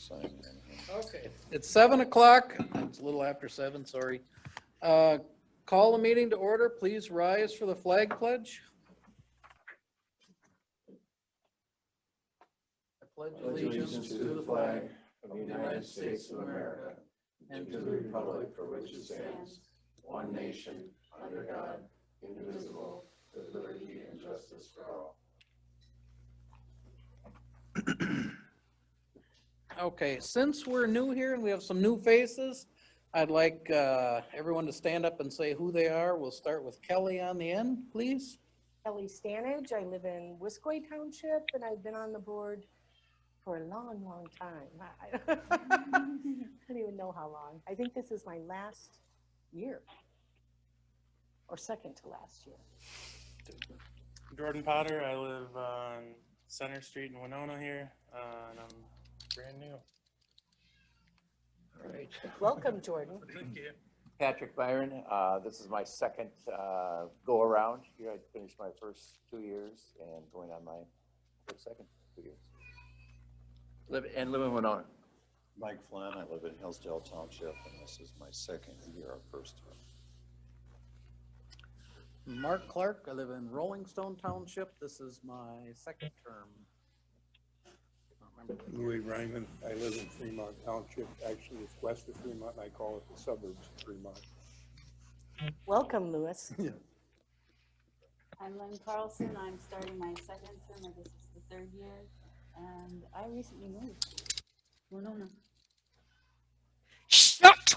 sign anything. Okay, it's 7 o'clock. It's a little after 7, sorry. Call the meeting to order. Please rise for the flag pledge. I pledge Allegiance to the flag of the United States of America and to the republic for which it stands, one nation, under God, indivisible, with liberty and justice for all. Okay, since we're new here and we have some new faces, I'd like everyone to stand up and say who they are. We'll start with Kelly on the end, please. Kelly Stanage. I live in Wiskoy Township, and I've been on the board for a long, long time. I don't even know how long. I think this is my last year, or second to last year. Jordan Potter. I live on Center Street in Winona here, and I'm brand new. All right. Welcome, Jordan. Thank you. Patrick Byron, this is my second go around here. I finished my first 2 years and going on my second 2 years. Live in Winona. Mike Flynn, I live in Hillsdale Township, and this is my second year of first term. Mark Clark, I live in Rolling Stone Township. This is my second term. I don't remember. Louis Ryman. I live in Fremont Township. Actually, it's west of Fremont, and I call it the suburbs of Fremont. Welcome, Louis. I'm Lynn Carlson. I'm starting my second term. I guess it's the third year. And I recently moved. Winona. Shut!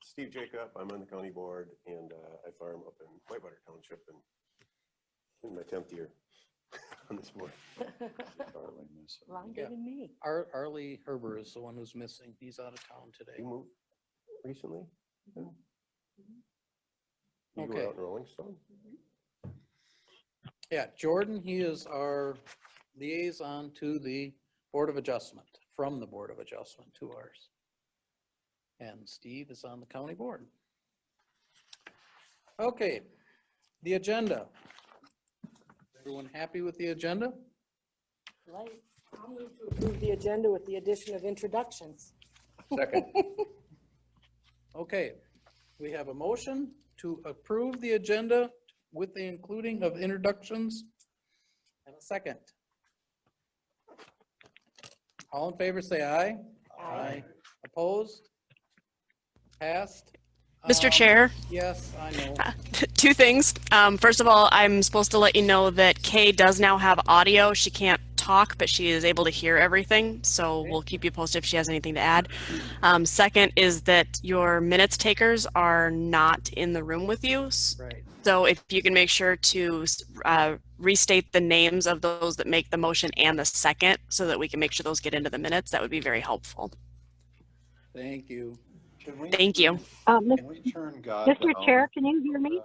Steve Jacob, I'm on the county board, and I farm up in Whitewater Township, and in my 10th year on this board. Longer than me. Arlie Herber is the one who's missing. He's out of town today. You moved recently? You Okay. were out in Rolling Stone? Yeah, Jordan, he is our liaison to the Board of Adjustment, from the Board of Adjustment to ours. And Steve is on the county board. Okay, the agenda. Everyone happy with the agenda? Right. I'll move to approve the agenda with the addition of introductions. Second. Okay, we have a motion to approve the agenda with the including of introductions and a second. All in favor, say aye. Aye. Opposed? Passed? Mr. Chair, Yes, I know. two things. First of all, I'm supposed to let you know that Kay does now have audio. She can't talk, but she is able to hear everything. So we'll keep you posted if she has anything to add. Second is that your minutes takers are not in the room with you. Right. So if you can make sure to restate the names of those that make the motion and the second so that we can make sure those get into the minutes, that would be very helpful. Thank you. Thank you. Can we turn God Mr. down? Chair, can you hear me?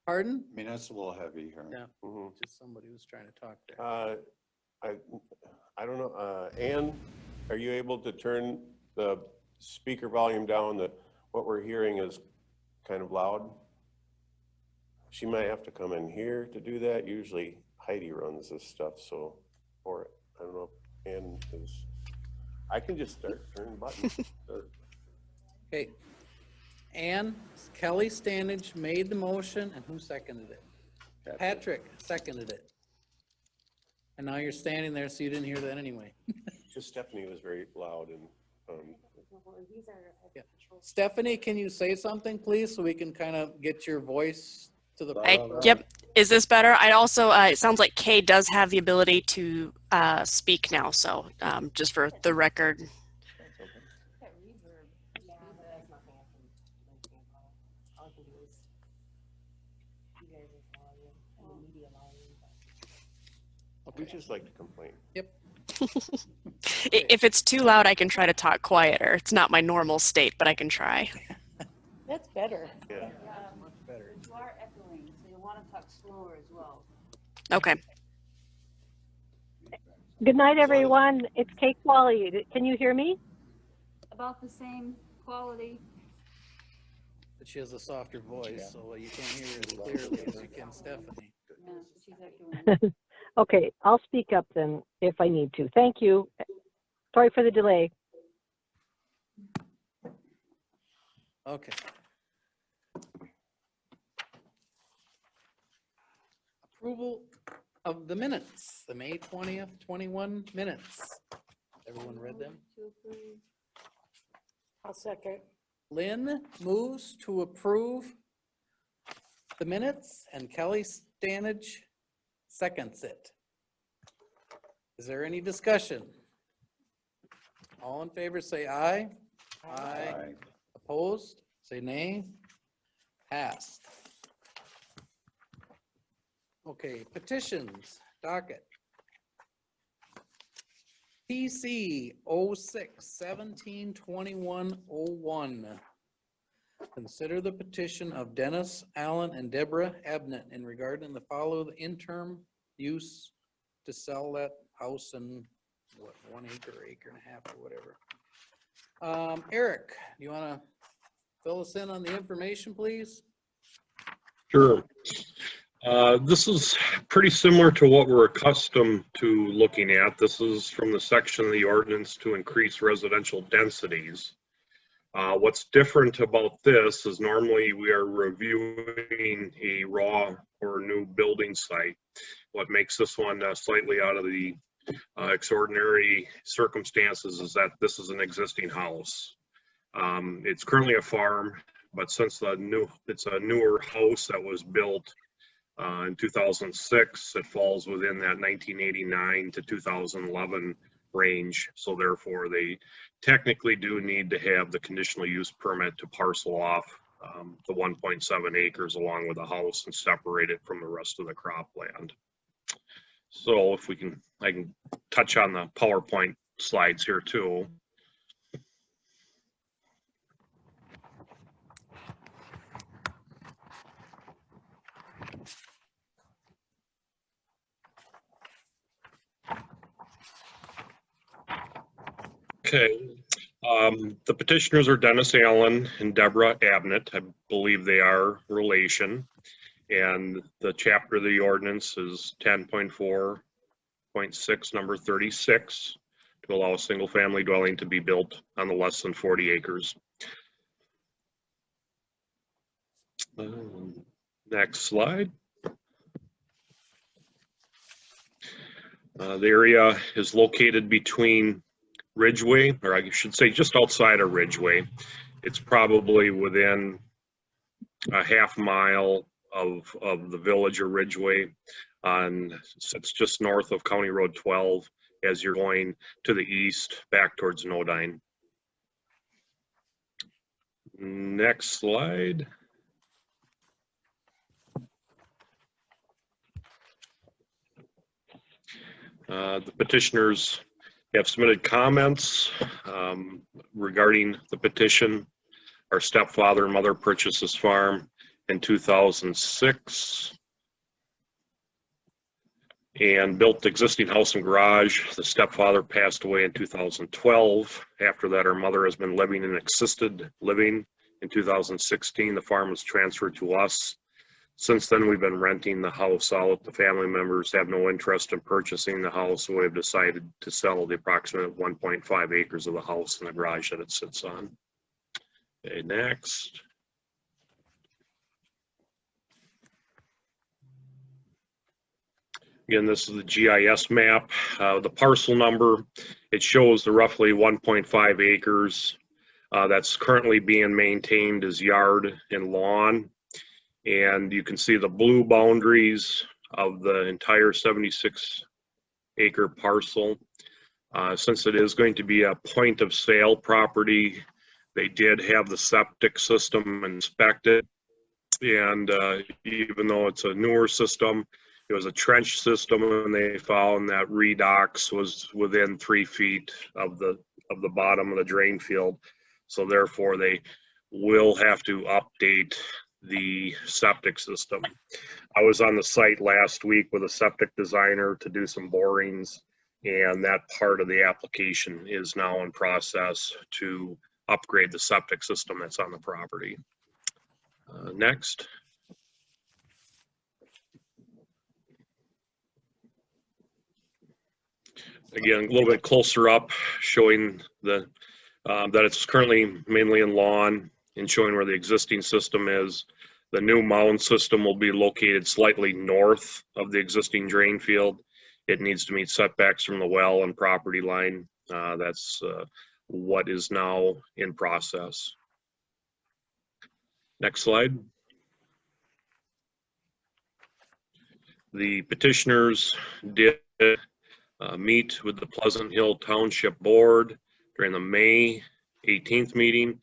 Pardon? I mean, that's a little heavy here. Yeah, Mhm. just somebody was trying to talk there. I don't know. Ann, are you able to turn the speaker volume down? What we're hearing is kind of loud. She might have to come in here to do that. Usually Heidi runs this stuff, so, or I don't know if Ann is, I can just start turning buttons. Okay. Ann, Kelly Stanage made the motion, and who seconded it? Patrick seconded it. And now you're standing there, so you didn't hear that anyway. Just Stephanie was very loud and, Yeah. Stephanie, can you say something, please, so we can kind of get your voice to the? Yep. Is this better? I also, it sounds like Kay does have the ability to speak now. So just for the record. we just like to complain. Yep. If it's too loud, I can try to talk quieter. It's not my normal state, but I can try. That's better. Yeah. Much better. You are echoing, so you'll want to talk slower as well. Okay. Good night, everyone. It's Kate Qualley. Can you hear me? About the same quality. But she has a softer voice, so you can't hear her as clearly as you can Stephanie. Yeah, she's echoing. Okay, I'll speak up then if I need to. Thank you. Sorry for the delay. Okay. Approval of the minutes, the May 20th, 21 minutes. Everyone read them? To approve. I'll second. Lynn moves to approve the minutes and Kelly Stanage seconds it. Is there any discussion? All in favor, say aye. Aye. Opposed, say nay. Passed. Okay, petitions, docket. PC 06-172101. Consider the petition of Dennis Allen and Deborah Abnett in regard to the follow the interim use to sell that house in what, 1 acre, acre and a half or whatever. Eric, you want to fill us in on the information, please? Sure. This is pretty similar to what we're accustomed to looking at. This is from the section of the ordinance to increase residential densities. What's different about this is normally we are reviewing a raw or new building site. What makes this one slightly out of the extraordinary circumstances is that this is an existing house. It's currently a farm, but since it's a newer house that was built in 2006, it falls within that 1989 to 2011 range. So therefore, they technically do need to have the conditional use permit to parcel off the 1.7 acres along with the house and separate it from the rest of the cropland. So if we can, I can touch on the PowerPoint slides here too. Okay, the petitioners are Dennis Allen and Deborah Abnett. I believe they are relation. And the chapter of the ordinance is 10.4.6, number 36, to allow a single family dwelling to be built on the less than 40 acres. Next slide. The area is located between Ridgeway, or I should say just outside of Ridgeway. It's probably within a half mile of the village of Ridgeway. It's just north of County Road 12 as you're going to the east back towards Nodine. Next slide. The petitioners have submitted comments regarding the petition. Our stepfather and mother purchased this farm in 2006 and built the existing house and garage. The stepfather passed away in 2012. After that, our mother has been living in assisted living. In 2016, the farm was transferred to us. Since then, we've been renting the house out. The family members have no interest in purchasing the house, so we've decided to sell the approximate 1.5 acres of the house and the garage that it sits on. Okay, next. Again, this is the GIS map. The parcel number, it shows the roughly 1.5 acres that's currently being maintained as yard and lawn. And you can see the blue boundaries of the entire 76 acre parcel. Since it is going to be a point of sale property, they did have the septic system inspected. And even though it's a newer system, it was a trench system, and they found that redox was within 3 feet of the bottom of the drain field. So therefore, they will have to update the septic system. I was on the site last week with a septic designer to do some borings, and that part of the application is now in process to upgrade the septic system that's on the property. Next. again, a little bit closer up, showing the, that it's currently mainly in lawn and showing where the existing system is. The new mound system will be located slightly north of the existing drain field. It needs to meet setbacks from the well and property line. That's what is now in process. Next slide. The petitioners did meet with the Pleasant Hill Township Board during the May 18th meeting,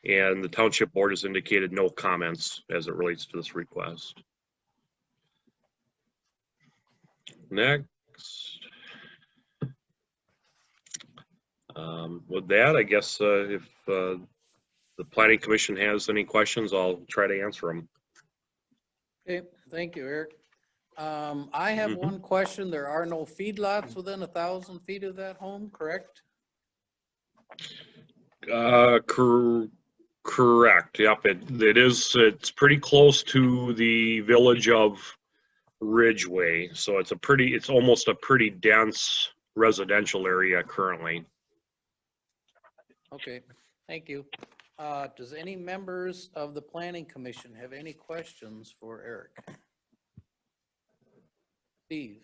and the Township Board has indicated no comments as it relates to this request. Next. With that, I guess if the Planning Commission has any questions, I'll try to answer them. Okay, thank you, Eric. I have one question. There are no feedlots within 1,000 feet of that home, correct? Correct. Yep. It's pretty close to the village of Ridgeway. So it's almost a pretty dense residential area currently. Okay, thank you. Does any members of the Planning Commission have any questions for Eric? Steve?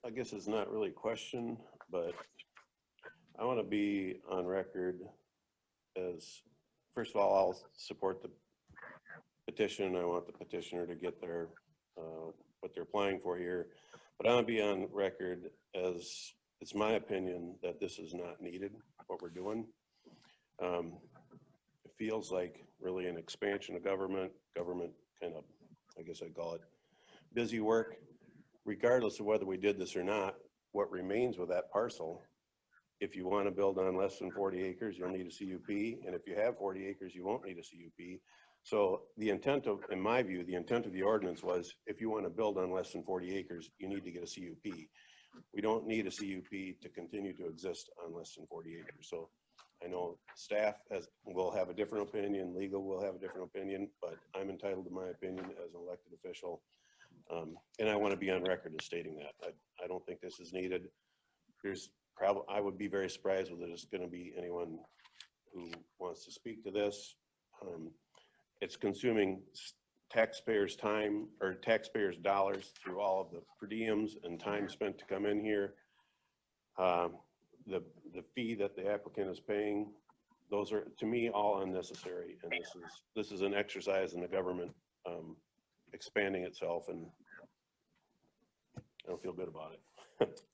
I guess it's not really a question, but I want to be on record as, first of all, I'll support the petition. I want the petitioner to get their, what they're applying for here. But I want to be on record as, it's my opinion that this is not needed, what we're doing. It feels like really an expansion of government kind of, I guess I'd call it, busy work. Regardless of whether we did this or not, what remains with that parcel, if you want to build on less than 40 acres, you'll need a CUP. And if you have 40 acres, you won't need a CUP. So the intent of, in my view, the intent of the ordinance was, if you want to build on less than 40 acres, you need to get a CUP. We don't need a CUP to continue to exist on less than 40 acres. So I know staff will have a different opinion, legal will have a different opinion, but I'm entitled to my opinion as an elected official. And I want to be on record as stating that. I don't think this is needed. I would be very surprised whether there's going to be anyone who wants to speak to this. It's consuming taxpayers' time or taxpayers' dollars through all of the per diems and time spent to come in here. The fee that the applicant is paying, those are, to me, all unnecessary. And this is an exercise in the government expanding itself, and I don't feel good about it.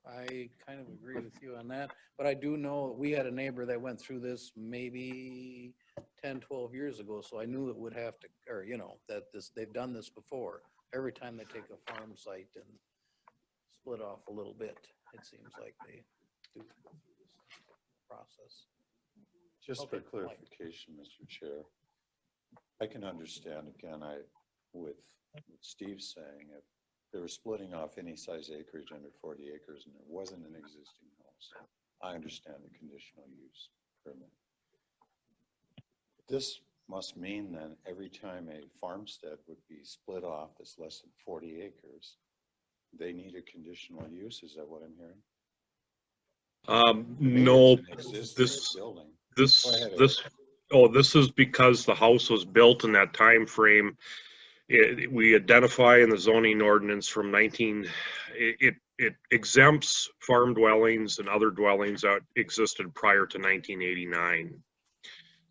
I kind of agree with you on that, but I do know we had a neighbor that went through this maybe 10, 12 years ago, so I knew it would have to, or that they've done this before. Every time they take a farm site and split off a little bit, it seems like they do this process. Just for clarification, Mr. Chair, I can understand, again, with what Steve's saying, if they were splitting off any size acreage under 40 acres and there wasn't an existing house, I understand the conditional use permit. This must mean then every time a farmstead would be split off that's less than 40 acres, they need a conditional use. Is that what I'm hearing? No, this is because the house was built in that time frame. We identify in the zoning ordinance from it exempts farm dwellings and other dwellings that existed prior to 1989.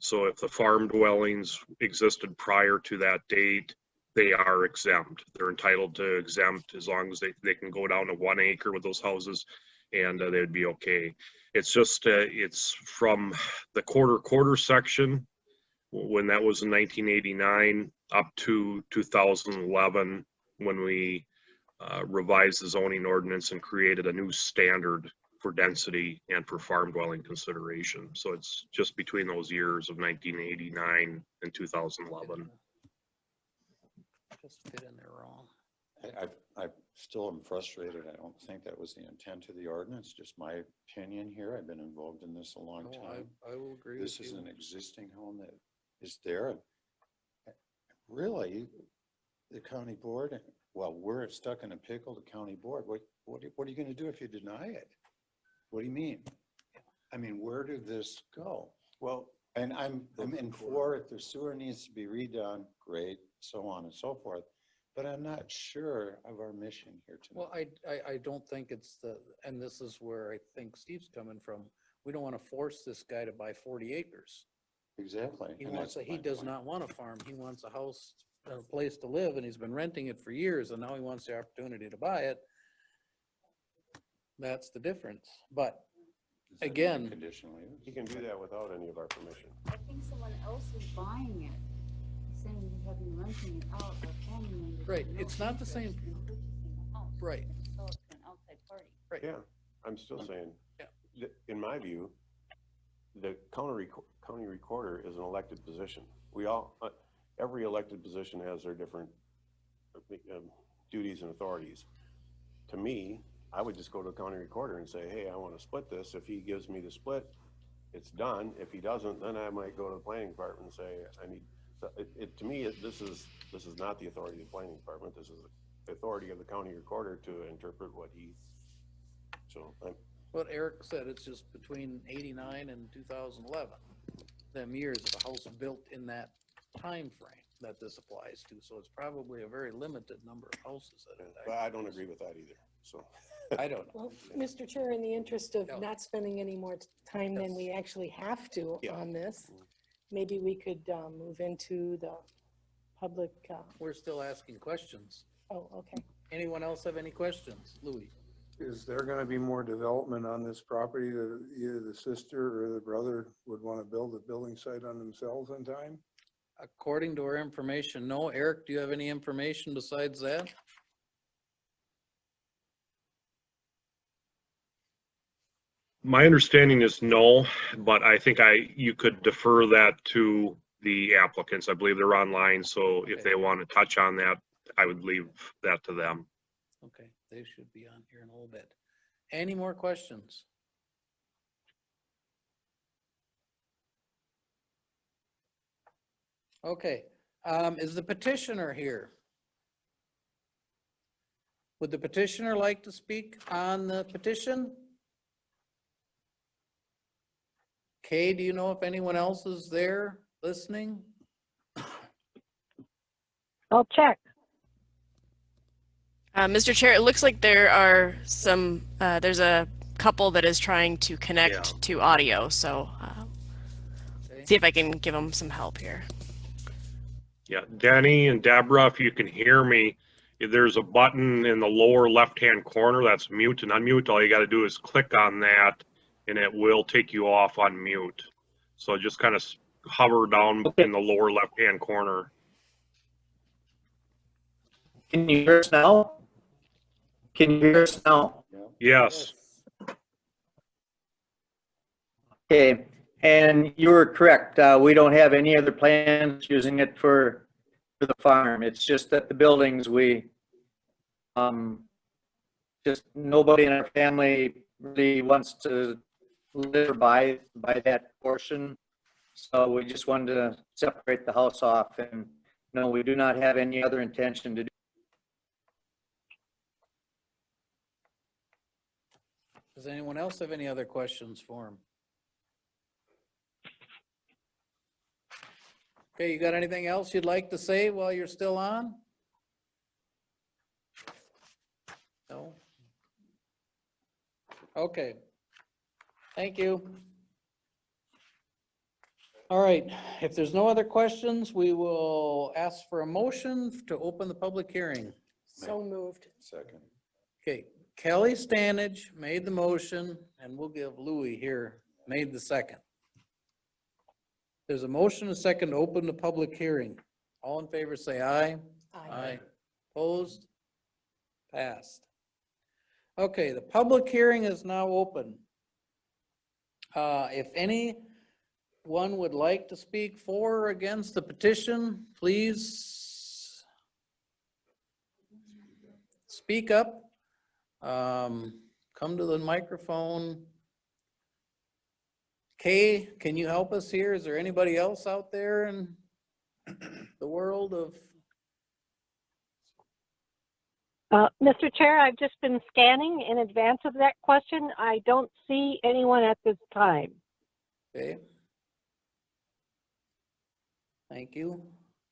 So if the farm dwellings existed prior to that date, they are exempt. They're entitled to exempt as long as they can go down to 1 acre with those houses, and they'd be okay. It's just, it's from the quarter section, when that was in 1989, up to 2011, when we revised the zoning ordinance and created a new standard for density and for farm dwelling consideration. So it's just between those years of 1989 and 2011. Just fit in there wrong. I still am frustrated. I don't think that was the intent of the ordinance. Just my opinion here. I've been involved in this a long time. I will agree This with is you. an existing home that is there. Really, the county board well, we're stuck in a pickle, the county board. What are you gonna do if you deny it? What do you mean? I mean, where did this go? Well, And I'm in for if the sewer needs to be redone, great, so on and so forth. But I'm not sure of our mission here tonight. Well, I don't think it's and this is where I think Steve's coming from. We don't want to force this guy to buy 40 acres. Exactly. He and wants, that's he my does point. not want a farm. He wants a house, a place to live, and he's been renting it for years, and now he wants the opportunity to buy it. That's the difference. But Is that again, conditional use? he can do that without any of our permission. I think someone else is buying it, saying you have been renting it out or family members. Right, have no it's not the same- interest in purchasing the house. Right. Sell it to an outside party. Yeah, I'm still saying, Yeah. in my view, the county recorder is an elected position. We all, every elected position has their different duties and authorities. To me, I would just go to the county recorder and say, hey, I want to split this. If he gives me the split, it's done. If he doesn't, then I might go to the planning department and say, I need, to me, this is not the authority of the planning department. This is the authority of the county recorder to interpret what he, so what Eric said, it's just between 89 and 2011. Them years of a house built in that time frame that this applies to. So it's probably a very limited number of houses that but I don't agree with that either, so. I don't know. Well, Mr. Chair, in the interest of Yeah. not spending any more time than we actually have to Yeah. on this, maybe we could move into the public, We're still asking questions. oh, okay. Anyone else have any questions? Louis? Is there gonna be more development on this property that either the sister or the brother would wanna build a building site on themselves in time? According to our information, no. Eric, do you have any information besides that? My understanding is no, but I think you could defer that to the applicants. I believe they're online, so if Okay. they want to touch on that, I would leave that to them. Okay, they should be on here in a little bit. Any more questions? Okay, is the petitioner here? Would the petitioner like to speak on the petition? Kay, do you know if anyone else is there listening? I'll check. Mr. Chair, it looks like there are some, there's a couple that is trying to connect to audio, so see if I can give them some help here. Yeah, Denny and Deborah, if you can hear me, there's a button in the lower left-hand corner that's mute and unmute. All you got to do is click on that and it will take you off on mute. So just kind of hover down in the lower left-hand corner. Can you hear us now? Can you hear us now? Yes. Okay, and you were correct. We don't have any other plans using it for the farm. It's just that the buildings, just nobody in our family really wants to live or buy that portion. So we just wanted to separate the house off, and no, we do not have any other intention to do. Does anyone else have any other questions for him? Okay, you got anything else you'd like to say while you're still on? No? Okay. Thank you. All right, if there's no other questions, we will ask for a motion to open the public hearing. So moved. Second. Okay, Kelly Stanage made the motion, and we'll give Louis here, made the second. There's a motion, a second, to open the public hearing. All in favor, say aye. Aye. Opposed? Passed. Okay, the public hearing is now open. If anyone would like to speak for or against the petition, please speak up. Come to the microphone. Kay, can you help us here? Is there anybody else out there in the world of Mr. Chair, I've just been scanning in advance of that question. I don't see anyone at this time. Okay. Thank you.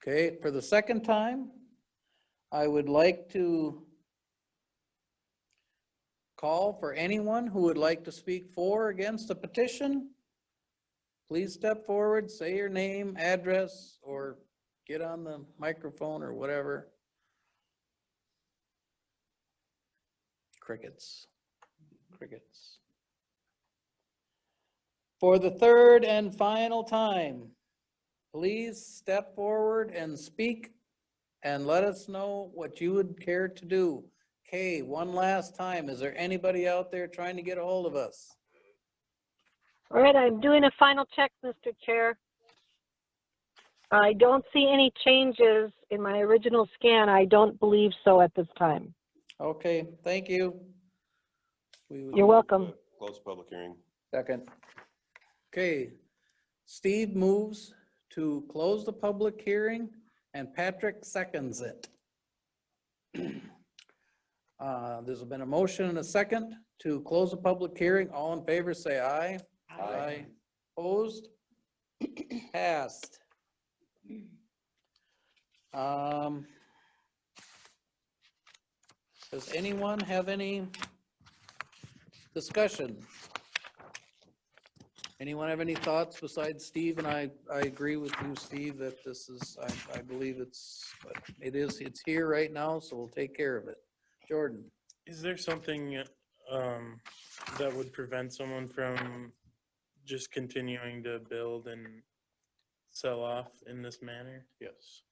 Okay, for the second time, I would like to call for anyone who would like to speak for or against the petition. Please step forward, say your name, address, or get on the microphone or whatever. Crickets. Crickets. For the third and final time, please step forward and speak and let us know what you would care to do. Okay, one last time. Is there anybody out there trying to get a hold of us? All right, I'm doing a final check, Mr. Chair. I don't see any changes in my original scan. I don't believe so at this time. Okay, thank you. You're welcome. Close public hearing. Second. Okay, Steve moves to close the public hearing and Patrick seconds it. There's been a motion and a second to close the public hearing. All in favor, say aye. Aye. Opposed? Passed. Does anyone have any discussion? Anyone have any thoughts besides Steve? And I agree with you, Steve, that this is, I believe it's here right now, so we'll take care of it. Jordan? Is there something that would prevent someone from just continuing to build and sell off in this manner? Yes.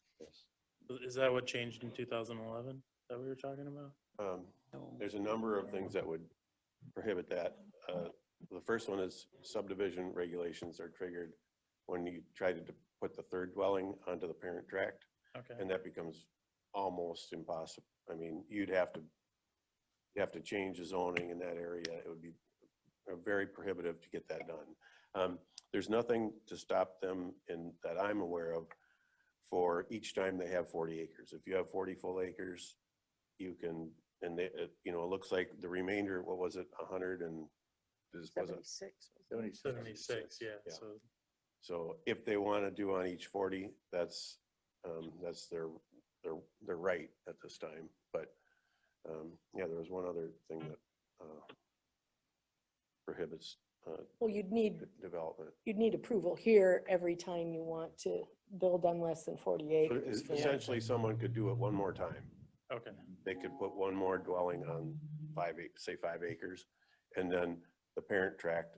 Is that what changed in 2011 that we were talking about? There's a number of things that would prohibit that. The first one is subdivision regulations are triggered when you try to put the third dwelling onto the parent tract. Okay. And that becomes almost impossible. I mean, you'd have to change the zoning in that area. It would be very prohibitive to get that done. There's nothing to stop them that I'm aware of for each time they have 40 acres. If you have 40 full acres, you can, and they, it looks like the remainder, what was it, 100 and was it 76, yeah. Yeah. So if they want to do on each 40, that's their right at this time. But yeah, there was one other thing that prohibits Well, you'd need development. approval here every time you want to build on less than 40 acres. for that. Essentially, someone could do it one more time. Okay. They could put one more dwelling on 5 acres, and then the parent tract,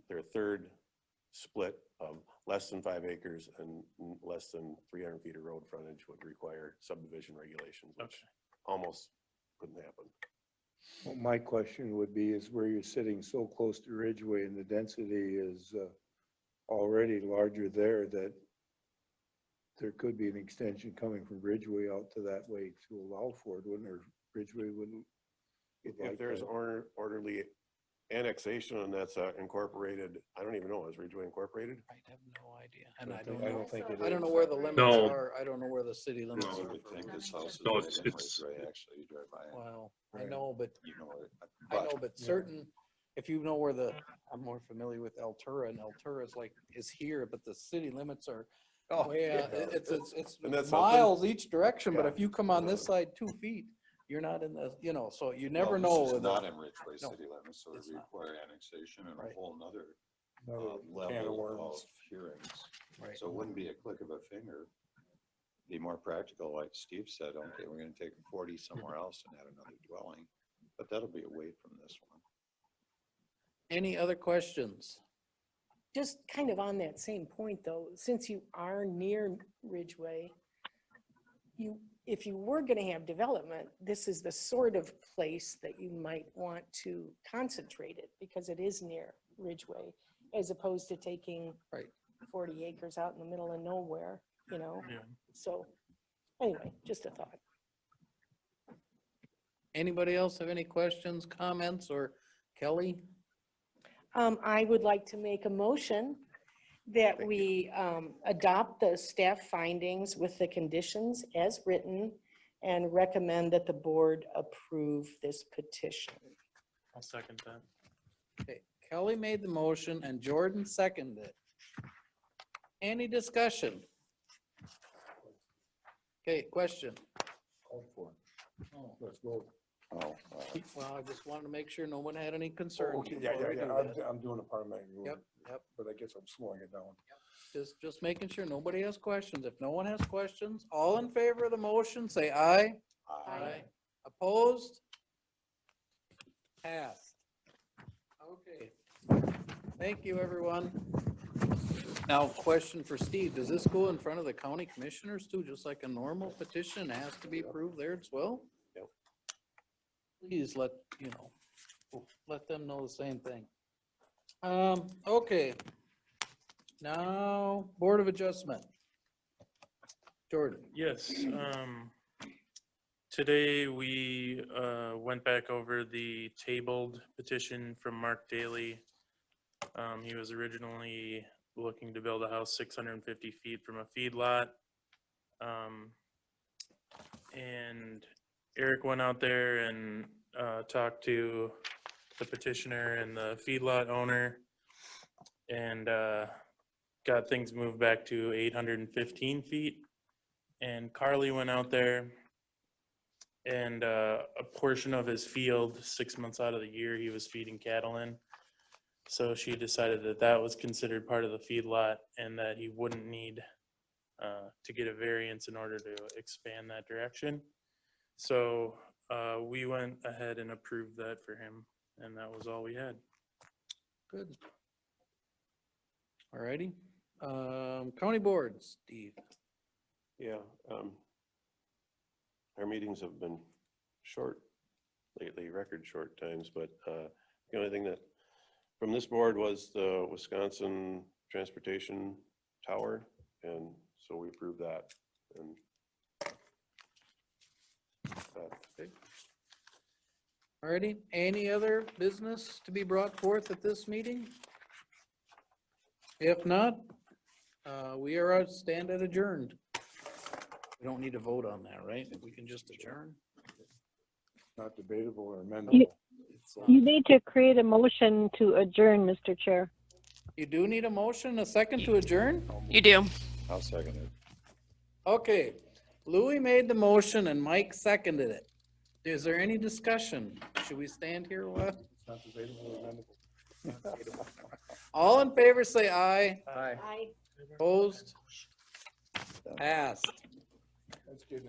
their third split of less than 5 acres and less than 300 feet of road frontage would require subdivision regulations, which almost couldn't happen. Well, my question would be is where you're sitting so close to Ridgeway and the density is already larger there, that there could be an extension coming from Ridgeway out to that way to allow for it, wouldn't there? Ridgeway wouldn't. If there's orderly annexation and that's incorporated, I don't even know, is Ridgeway incorporated? I have no idea. And I don't think it I don't know is. where the limits No. are. I don't know where the city limits No. I are. would think this house is No, right it's- in it's- Ridgeway, actually, you drive by it. Well, I Right. know, but You know it. but certain, if you know where I'm more familiar with Altura, and Altura is here, but the city limits are, it's And that's miles each direction, but Yeah. if you come on this side 2 feet, you're not in the, so you never Well, know. this is with not the- in Ridgeway No, city limits, so it it's not. require annexation and a Right. whole nother Another can of level of worms. hearings. Right. So it wouldn't be a click of a finger. Be more practical, like Steve said, okay, we're gonna take 40 somewhere else and add another dwelling, but that'll be away from this one. Any other questions? Just kind of on that same point though, since you are near Ridgeway, if you were going to have development, this is the sort of place that you might want to concentrate it because it is near Ridgeway, as opposed to taking 40 acres out in the middle of nowhere, Yeah. So anyway, just a thought. Anybody else have any questions, comments, or Kelly? I would like to make a motion That we adopt the staff findings with the conditions as written and recommend that the board approve this petition. I'll second that. Okay, Kelly made the motion and Jordan seconded it. Any discussion? Okay, question. Call for it. Oh, Let's vote. Oh, well, I just wanted to make sure no one had any concerns. Okay, yeah, before yeah, we yeah, do that. I'm doing a parliamentary rule. Yep, yep. But I guess I'm slowing it down. Just making sure nobody has questions. If no one has questions, all in favor of the motion, say aye. Aye. Opposed? Passed. Okay. Thank you, everyone. Now, question for Steve. Does this go in front of the county commissioners too, just like a normal petition? It has to be approved there as well? Yep. Please let, let them know the same thing. Okay. Now, Board of Adjustment. Jordan. Yes, today we went back over the tabled petition from Mark Daly. He was originally looking to build a house 650 feet from a feedlot. And Eric went out there and talked to the petitioner and the feedlot owner and got things moved back to 815 feet. And Carly went out there and a portion of his field, 6 months out of the year, he was feeding cattle in. So she decided that that was considered part of the feedlot and that he wouldn't need to get a variance in order to expand that direction. So we went ahead and approved that for him, and that was all we had. Good. Alrighty. County Board, Steve. Yeah, our meetings have been short lately, record short times, but the only thing that from this board was the Wisconsin Transportation Tower, and so we approved that. And Alrighty. Any other business to be brought forth at this meeting? If not, we are stand at adjourned. We don't need to vote on that, right? We can just adjourn. Not debatable or You, amendable. you need to create a motion to adjourn, Mr. Chair. You do need a motion, a second to adjourn? You do. I'll second it. Okay, Louis made the motion and Mike seconded it. Is there any discussion? Should we stand here or what? Not debatable or amendable. All in favor, say aye. Aye. Aye. Opposed? Passed. That's good.